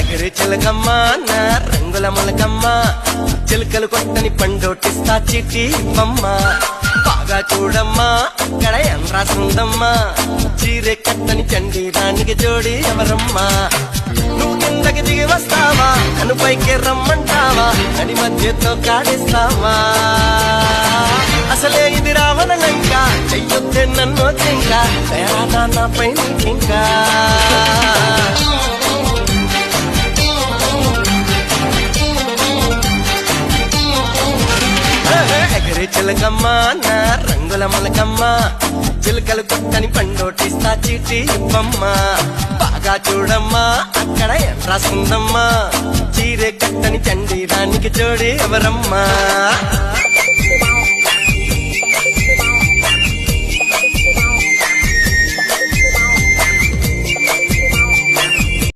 ఎగరి చిలకమ్మ నా రంగుల మొలకమ్మ చిలుకలు కొట్టని పండోటిస్తా చిట్టి ఇవ్వమ్మ బాగా చూడమ్మా అక్కడ ఏం రాసుందమ్మా చీరె కట్టని చండీరానికి జోడి ఎవరమ్మా నువ్వు కిందకి దిగి వస్తావా నన్ను పైకి రమ్మంటావా నడి మధ్యతో కాడిస్తావా అసలే ఇది రావణలంక చెయ్యొద్దే నన్ను ఇంకా తయారా నా పై ఇంకా ఎగరి చిలకమ్మ నా రంగుల మొలకమ్మ చిలుకలు కొట్టని పండోటిస్తా చీటి ఇవ్వమ్మ బాగా చూడమ్మా అక్కడ ఏం రాసుందమ్మా చీరె కట్టని చండీరానికి జోడి ఎవరమ్మా